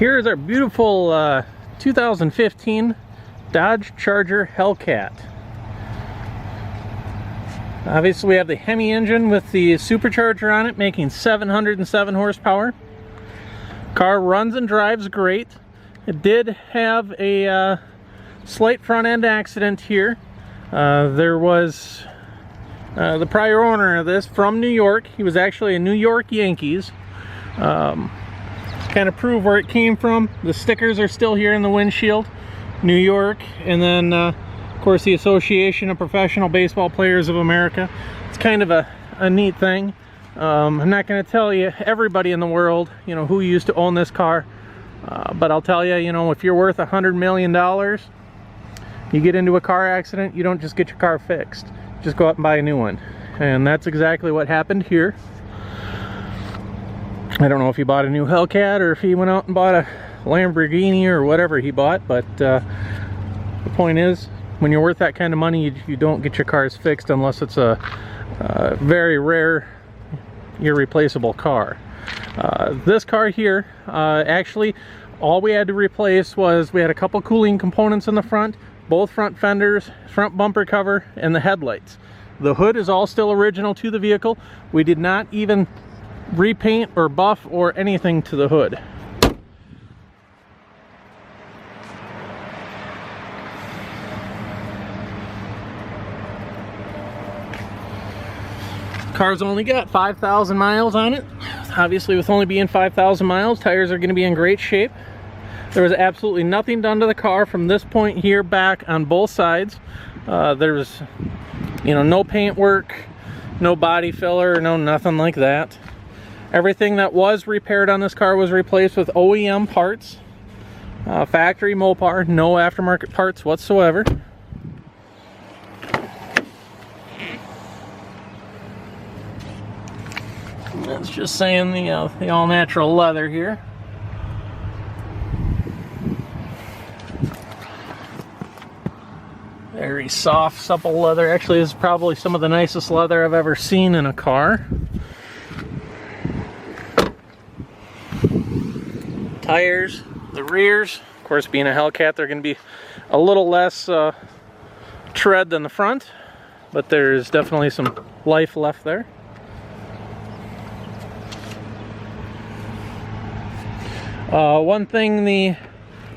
Here is our beautiful 2015 Dodge Charger HELLCAT. Obviously we have the Hemi engine with the supercharger on it, making 707 horsepower. Car runs and drives great. It did have a slight front end accident here. There was the prior owner of this from New York. He was actually a New York Yankees. Kind of prove where it came from. The stickers are still here in the windshield. New York, and then of course the Association of Professional Baseball Players of America. It's kind of a neat thing. I'm not going to tell you everybody in the world, you know, who used to own this car, but I'll tell you, you know, if you're worth $100 million, you get into a car accident, you don't just get your car fixed. Just go out and buy a new one. And that's exactly what happened here. I don't know if he bought a new HELLCAT or if he went out and bought a Lamborghini or whatever he bought, but the point is, when you're worth that kind of money, you don't get your cars fixed unless it's a very rare, irreplaceable car. This car here, actually, all we had to replace was we had a couple cooling components in the front, both front fenders, front bumper cover, and the headlights. The hood is all still original to the vehicle. We did not even repaint or buff or anything to the hood. Car's only got 5,000 miles on it. Obviously, with only being 5,000 miles, tires are going to be in great shape. There was absolutely nothing done to the car from this point here back on both sides. There's, you know, no paint work, no body filler, no nothing like that. Everything that was repaired on this car was replaced with OEM parts, factory Mopar, no aftermarket parts whatsoever. That's just saying the all-natural leather here. Very soft, supple leather. Actually, this is probably some of the nicest leather I've ever seen in a car. Tires, the rears, of course, being a HELLCAT, they're going to be a little less tread than the front, but there's definitely some life left there. One thing the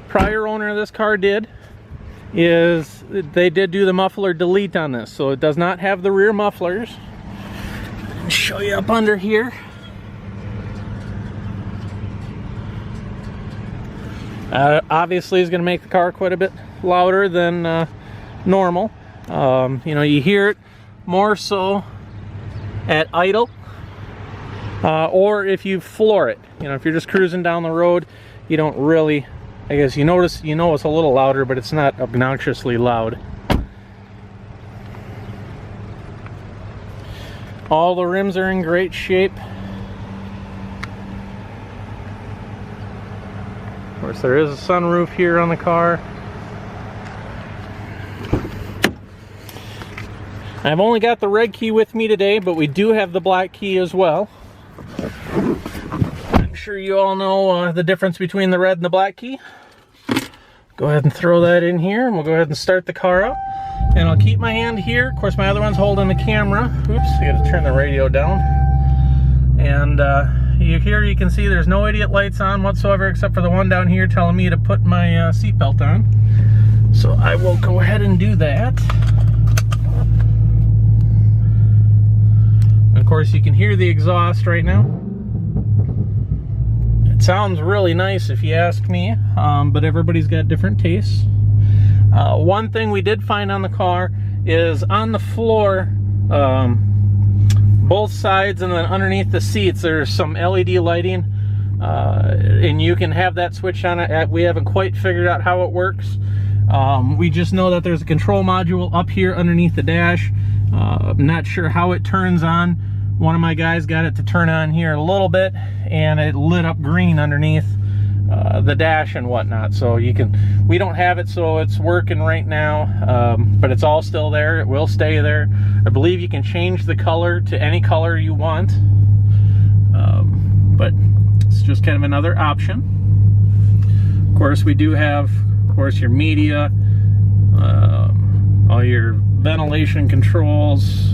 prior owner of this car did is they did do the muffler delete on this, so it does not have the rear mufflers. I'll show you up under here. Obviously, it's going to make the car quite a bit louder than normal. You know, you hear it more so at idle. Or if you floor it, you know, if you're just cruising down the road, you don't really, I guess you know it's a little louder, but it's not obnoxiously loud. All the rims are in great shape. Of course, there is a sunroof here on the car. I've only got the red key with me today, but we do have the black key as well. I'm sure you all know the difference between the red and the black key. Go ahead and throw that in here, and we'll go ahead and start the car up. And I'll keep my hand here. Of course, my other one's holding the camera. Oops, I gotta turn the radio down. And here you can see there's no idiot lights on whatsoever, except for the one down here telling me to put my seatbelt on. So I will go ahead and do that. Of course, you can hear the exhaust right now. It sounds really nice if you ask me, but everybody's got different tastes. One thing we did find on the car is on the floor, both sides and then underneath the seats, there's some LED lighting, and you can have that switch on it. We haven't quite figured out how it works. We just know that there's a control module up here underneath the dash. I'm not sure how it turns on. One of my guys got it to turn on here a little bit, and it lit up green underneath the dash and whatnot. So we don't have it, so it's working right now, but it's all still there. It will stay there. I believe you can change the color to any color you want, but it's just kind of another option. Of course, we do have, of course, your media, all your ventilation controls,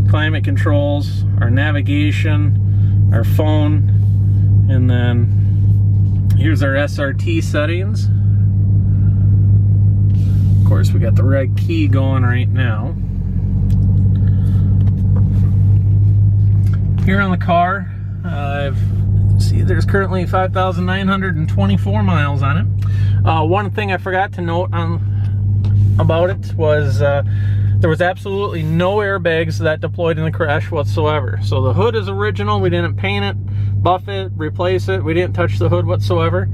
climate controls, our navigation, our phone, and then here's our SRT settings. Of course, we got the red key going right now. Here on the car, there's currently 5,924 miles on it. One thing I forgot to note about it was there was absolutely no airbags that deployed in the crash whatsoever. So the hood is original. We didn't paint it, buff it, replace it. We didn't touch the hood whatsoever.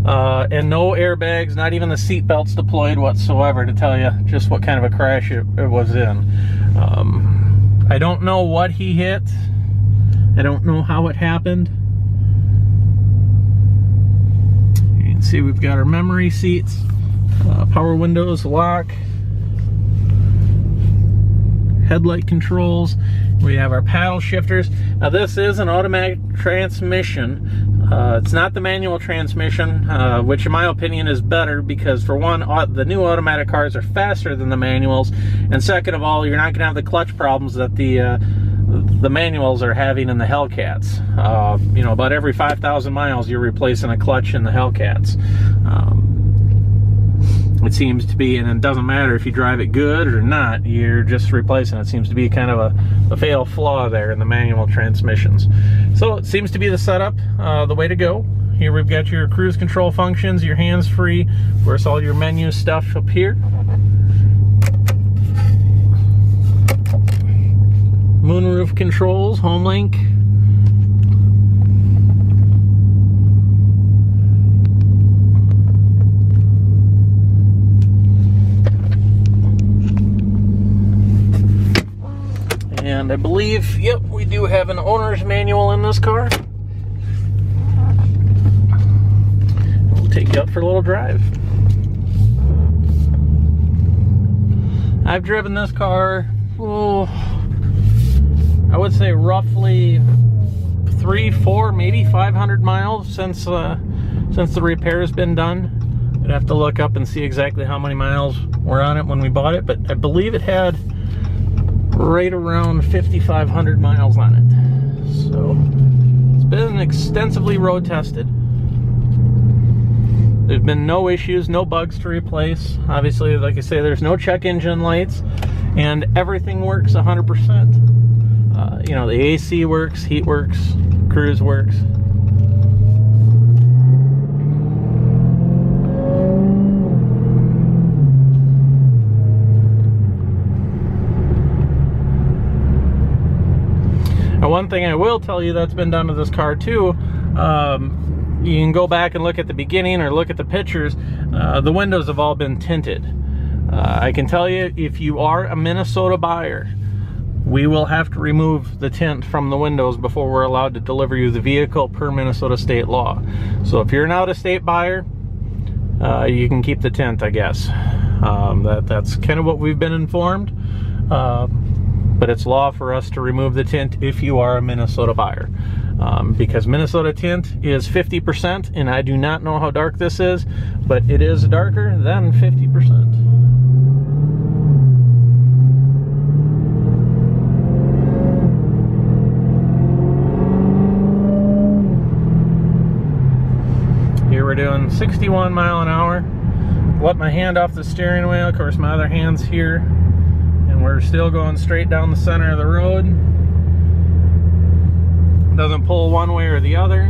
And no airbags, not even the seat belts deployed whatsoever, to tell you just what kind of a crash it was in. I don't know what he hit. I don't know how it happened. You can see we've got our memory seats, power windows, lock, headlight controls. We have our paddle shifters. Now this is an automatic transmission. It's not the manual transmission, which in my opinion is better because, for one, the new automatic cars are faster than the manuals, and second of all, you're not going to have the clutch problems that the manuals are having in the HELLCATs. You know, about every 5,000 miles you're replacing a clutch in the HELLCATs. It seems to be, and it doesn't matter if you drive it good or not, you're just replacing it. It seems to be kind of a fatal flaw there in the manual transmissions. So it seems to be the setup, the way to go. Here we've got your cruise control functions, your hands-free, of course all your menu stuff up here. Moonroof controls, home link. And I believe, yep, we do have an owner's manual in this car. We'll take you out for a little drive. I've driven this car, I would say roughly 300, 400, maybe 500 miles since the repair has been done. I'd have to look up and see exactly how many miles were on it when we bought it, but I believe it had right around 5,500 miles on it. So it's been extensively road tested. There's been no issues, no bugs to replace. Obviously, like I say, there's no check engine lights, and everything works 100%. You know, the AC works, heat works, cruise works. Now, one thing I will tell you that's been done to this car too, you can go back and look at the beginning or look at the pictures. The windows have all been tinted. I can tell you, if you are a Minnesota buyer, we will have to remove the tint from the windows before we're allowed to deliver you the vehicle per Minnesota state law. So if you're an out-of-state buyer, you can keep the tint, I guess. That's kind of what we've been informed. But it's law for us to remove the tint if you are a Minnesota buyer. Because Minnesota tint is 50%, and I do not know how dark this is, but it is darker than 50%. Here we're doing 61 mile an hour. Let my hand off the steering wheel. Of course, my other hand's here. And we're still going straight down the center of the road. Doesn't pull one way or the other.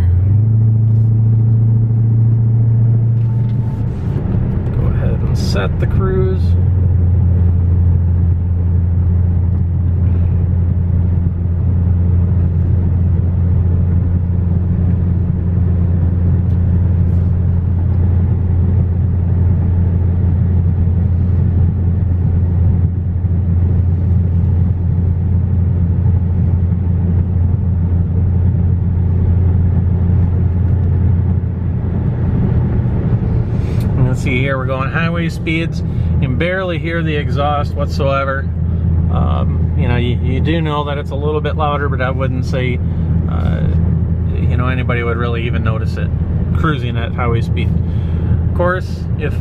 Go ahead and set the cruise. See here, we're going highway speeds. You can barely hear the exhaust whatsoever. You know, you do know that it's a little bit louder, but I wouldn't say, you know, anybody would really even notice it cruising at highway speed. course, if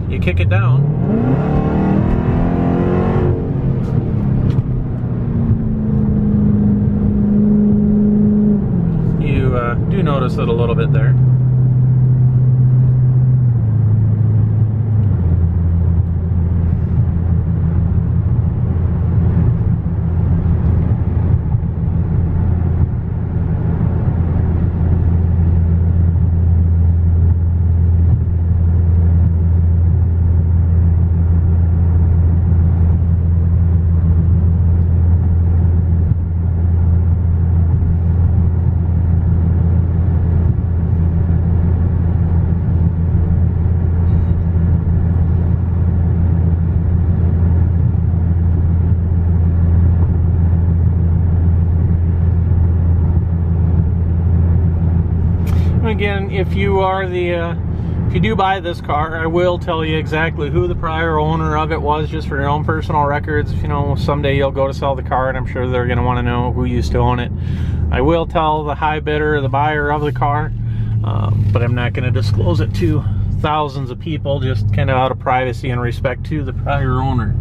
you kick it down, you do notice it a little bit there. Again, if you do buy this car, I will tell you exactly who the prior owner of it was, just for your own personal records. You know, someday you'll go to sell the car and I'm sure they're going to want to know who used to own it. I will tell the high bidder, the buyer of the car, but I'm not going to disclose it to thousands of people, just kind of out of privacy and respect to the prior owner.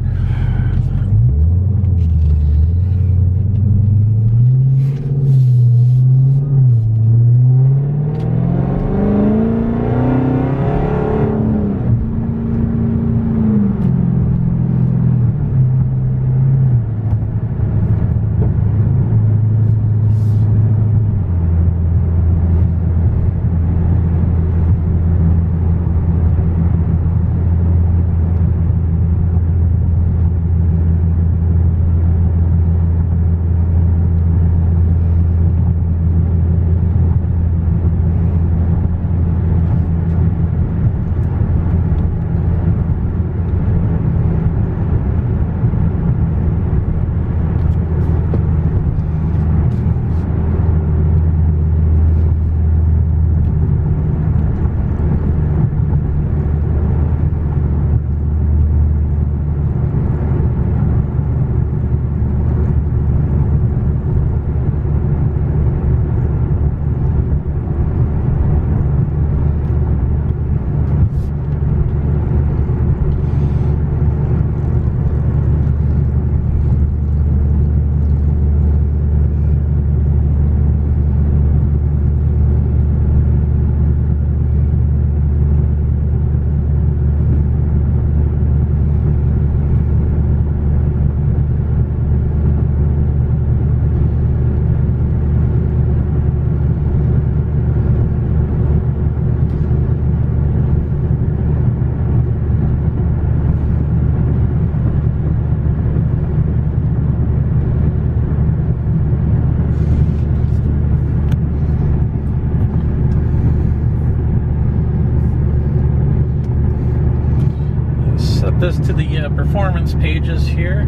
This to the performance pages here.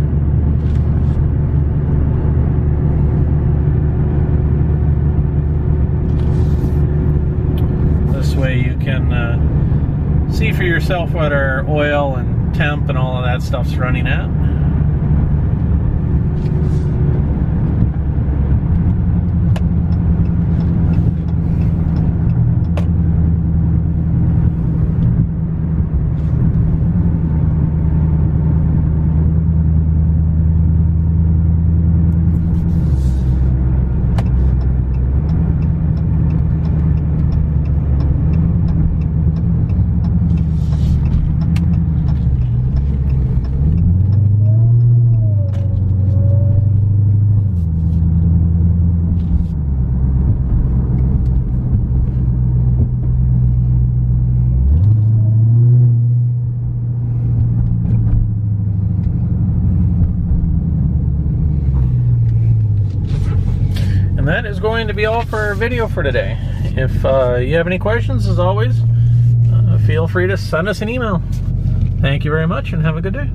This way you can see for yourself what our oil and temp and all of that stuff's running at. And that is going to be all for our video for today. If you have any questions, as always, feel free to send us an email. Thank you very much and have a good day.